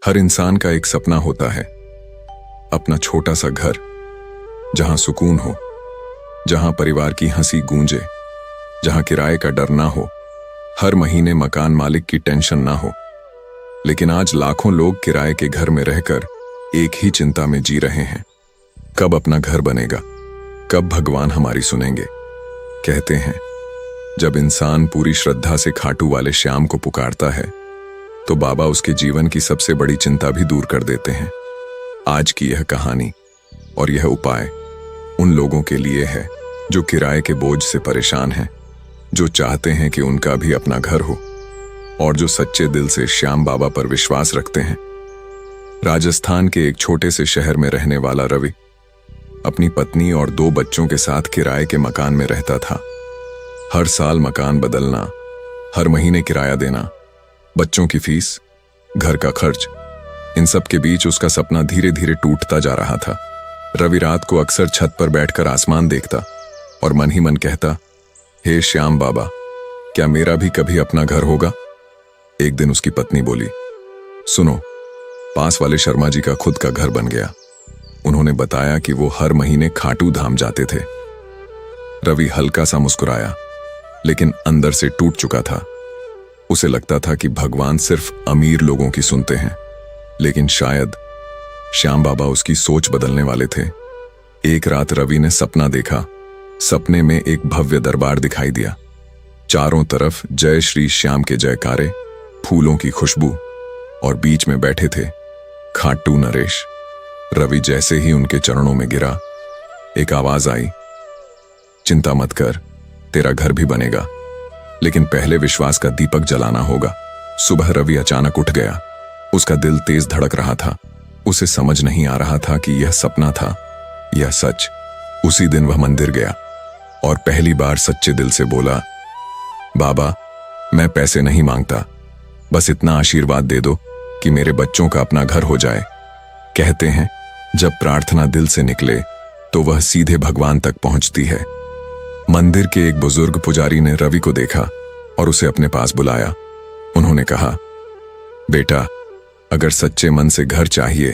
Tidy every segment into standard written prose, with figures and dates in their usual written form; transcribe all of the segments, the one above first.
हर इंसान का एक सपना होता है, अपना छोटा सा घर, जहां सुकून हो, जहां परिवार की हंसी गूंजे, जहां किराए का डर ना हो, हर महीने मकान मालिक की टेंशन ना हो। लेकिन आज लाखों लोग किराए के घर में रहकर एक ही चिंता में जी रहे हैं, कब अपना घर बनेगा, कब भगवान हमारी सुनेंगे। कहते हैं जब इंसान पूरी श्रद्धा से खाटू वाले श्याम को पुकारता है तो बाबा उसके जीवन की सबसे बड़ी चिंता भी दूर कर देते हैं। आज की यह कहानी और यह उपाय उन लोगों के लिए है जो किराए के बोझ से परेशान हैं, जो चाहते हैं कि उनका भी अपना घर हो और जो सच्चे दिल से श्याम बाबा पर विश्वास रखते हैं। राजस्थान के एक छोटे से शहर में रहने वाला रवि अपनी पत्नी और 2 बच्चों के साथ किराए के मकान में रहता था। हर साल मकान बदलना, हर महीने किराया देना, बच्चों की फीस, घर का खर्च, इन सब के बीच उसका सपना धीरे धीरे टूटता जा रहा था। रवि रात को अक्सर छत पर बैठकर आसमान देखता और मन ही मन कहता, हे श्याम बाबा, क्या मेरा भी कभी अपना घर होगा? एक दिन उसकी पत्नी बोली, सुनो, पास वाले शर्मा जी का खुद का घर बन गया। उन्होंने बताया कि वो हर महीने खाटू धाम जाते थे। रवि हल्का सा मुस्कुराया, लेकिन अंदर से टूट चुका था। उसे लगता था कि भगवान सिर्फ अमीर लोगों की सुनते हैं, लेकिन शायद श्याम बाबा उसकी सोच बदलने वाले थे। एक रात रवि ने सपना देखा। सपने में एक भव्य दरबार दिखाई दिया। चारों तरफ जय श्री श्याम के जयकारे, फूलों की खुशबू, और बीच में बैठे थे खाटू नरेश। रवि जैसे ही उनके चरणों में गिरा, एक आवाज आई, चिंता मत कर, तेरा घर भी बनेगा, लेकिन पहले विश्वास का दीपक जलाना होगा। सुबह रवि अचानक उठ गया। उसका दिल तेज धड़क रहा था। उसे समझ नहीं आ रहा था कि यह सपना था या सच। उसी दिन वह मंदिर गया और पहली बार सच्चे दिल से बोला, बाबा, मैं पैसे नहीं मांगता, बस इतना आशीर्वाद दे दो कि मेरे बच्चों का अपना घर हो जाए। कहते हैं जब प्रार्थना दिल से निकले तो वह सीधे भगवान तक पहुंचती है। मंदिर के एक बुजुर्ग पुजारी ने रवि को देखा और उसे अपने पास बुलाया। उन्होंने कहा, बेटा, अगर सच्चे मन से घर चाहिए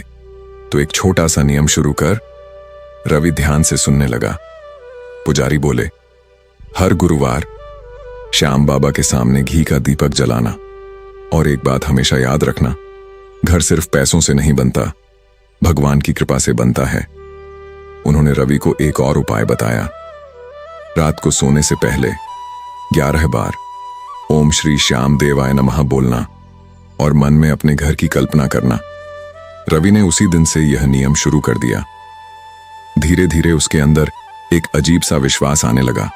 तो एक छोटा सा नियम शुरू कर। रवि ध्यान से सुनने लगा। पुजारी बोले, हर गुरुवार श्याम बाबा के सामने घी का दीपक जलाना, और एक बात हमेशा याद रखना, घर सिर्फ पैसों से नहीं बनता, भगवान की कृपा से बनता है। उन्होंने रवि को एक और उपाय बताया। रात को सोने से पहले 11 बार ओम श्री श्याम देवाय नमः बोलना और मन में अपने घर की कल्पना करना। रवि ने उसी दिन से यह नियम शुरू कर दिया। धीरे धीरे उसके अंदर एक अजीब सा विश्वास आने लगा।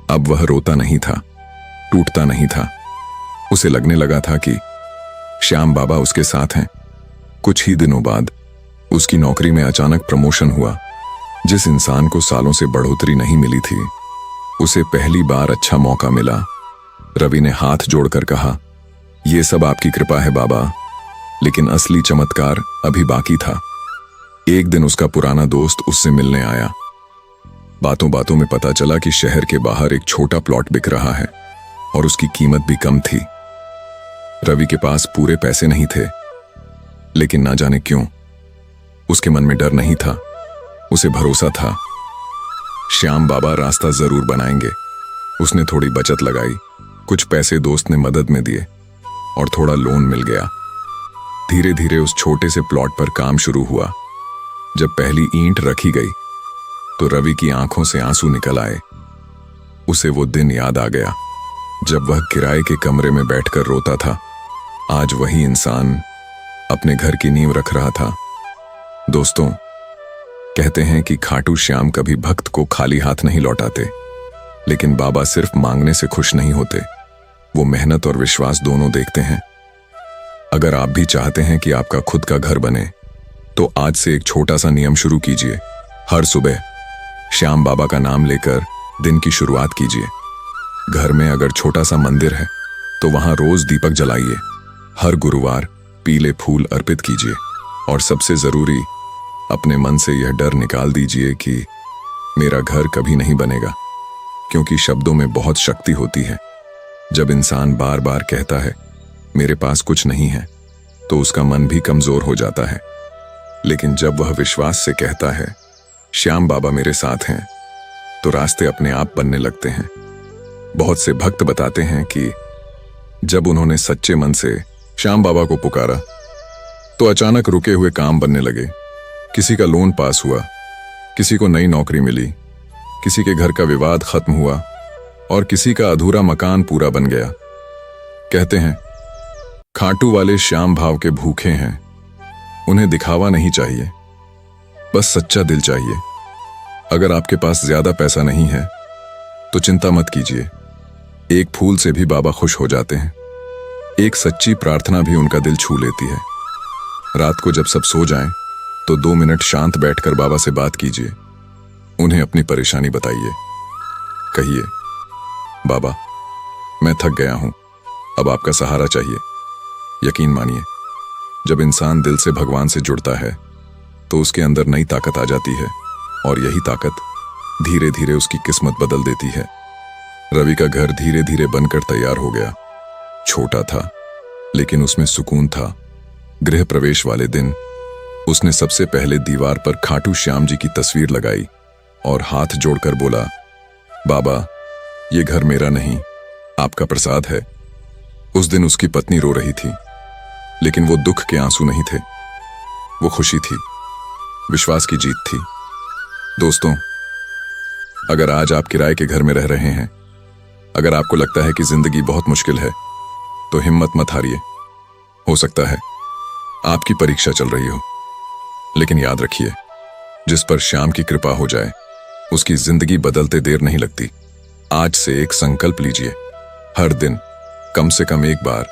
अब वह रोता नहीं था, टूटता नहीं था। उसे लगने लगा था कि श्याम बाबा उसके साथ हैं। कुछ ही दिनों बाद उसकी नौकरी में अचानक प्रमोशन हुआ। जिस इंसान को सालों से बढ़ोतरी नहीं मिली थी, उसे पहली बार अच्छा मौका मिला। रवि ने हाथ जोड़कर कहा, यह सब आपकी कृपा है बाबा, लेकिन असली चमत्कार अभी बाकी था। एक दिन उसका पुराना दोस्त उससे मिलने आया। बातों बातों में पता चला कि शहर के बाहर एक छोटा प्लॉट बिक रहा है और उसकी कीमत भी कम थी। रवि के पास पूरे पैसे नहीं थे, लेकिन ना जाने क्यों उसके मन में डर नहीं था। उसे भरोसा था, श्याम बाबा रास्ता जरूर बनाएंगे। उसने थोड़ी बचत लगाई, कुछ पैसे दोस्त ने मदद में दिए और थोड़ा लोन मिल गया। धीरे धीरे उस छोटे से प्लॉट पर काम शुरू हुआ। जब पहली ईंट रखी गई तो रवि की आंखों से आंसू निकल आए। उसे वो दिन याद आ गया जब वह किराए के कमरे में बैठकर रोता था। आज वही इंसान अपने घर की नींव रख रहा था। दोस्तों, कहते हैं कि खाटू श्याम कभी भक्त को खाली हाथ नहीं लौटाते, लेकिन बाबा सिर्फ मांगने से खुश नहीं होते, वो मेहनत और विश्वास दोनों देखते हैं। अगर आप भी चाहते हैं कि आपका खुद का घर बने, तो आज से एक छोटा सा नियम शुरू कीजिए। हर सुबह श्याम बाबा का नाम लेकर दिन की शुरुआत कीजिए। घर में अगर छोटा सा मंदिर है तो वहां रोज दीपक जलाइए। हर गुरुवार पीले फूल अर्पित कीजिए, और सबसे जरूरी, अपने मन से यह डर निकाल दीजिए कि मेरा घर कभी नहीं बनेगा, क्योंकि शब्दों में बहुत शक्ति होती है। जब इंसान बार बार कहता है मेरे पास कुछ नहीं है, तो उसका मन भी कमजोर हो जाता है। लेकिन जब वह विश्वास से कहता है, श्याम बाबा मेरे साथ हैं, तो रास्ते अपने आप बनने लगते हैं। बहुत से भक्त बताते हैं कि जब उन्होंने सच्चे मन से श्याम बाबा को पुकारा तो अचानक रुके हुए काम बनने लगे। किसी का लोन पास हुआ, किसी को नई नौकरी मिली, किसी के घर का विवाद खत्म हुआ और किसी का अधूरा मकान पूरा बन गया। कहते हैं खाटू वाले श्याम भाव के भूखे हैं, उन्हें दिखावा नहीं चाहिए, बस सच्चा दिल चाहिए। अगर आपके पास ज्यादा पैसा नहीं है तो चिंता मत कीजिए, एक फूल से भी बाबा खुश हो जाते हैं। एक सच्ची प्रार्थना भी उनका दिल छू लेती है। रात को जब सब सो जाएं तो 2 मिनट शांत बैठकर बाबा से बात कीजिए, उन्हें अपनी परेशानी बताइए। कहिए, बाबा मैं थक गया हूं, अब आपका सहारा चाहिए। यकीन मानिए, जब इंसान दिल से भगवान से जुड़ता है तो उसके अंदर नई ताकत आ जाती है और यही ताकत धीरे धीरे उसकी किस्मत बदल देती है। रवि का घर धीरे धीरे बनकर तैयार हो गया। छोटा था लेकिन उसमें सुकून था। गृह प्रवेश वाले दिन उसने सबसे पहले दीवार पर खाटू श्याम जी की तस्वीर लगाई और हाथ जोड़कर बोला, बाबा ये घर मेरा नहीं, आपका प्रसाद है। उस दिन उसकी पत्नी रो रही थी, लेकिन वो दुख के आंसू नहीं थे, वो खुशी थी, विश्वास की जीत थी। दोस्तों, अगर आज आप किराए के घर में रह रहे हैं, अगर आपको लगता है कि जिंदगी बहुत मुश्किल है, तो हिम्मत मत हारिए। हो सकता है आपकी परीक्षा चल रही हो, लेकिन याद रखिए, जिस पर श्याम की कृपा हो जाए उसकी जिंदगी बदलते देर नहीं लगती। आज से एक संकल्प लीजिए, हर दिन कम से कम एक बार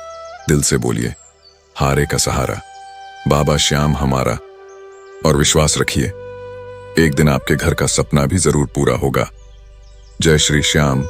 दिल से बोलिए, हारे का सहारा, बाबा श्याम हमारा। और विश्वास रखिए, एक दिन आपके घर का सपना भी जरूर पूरा होगा। जय श्री श्याम।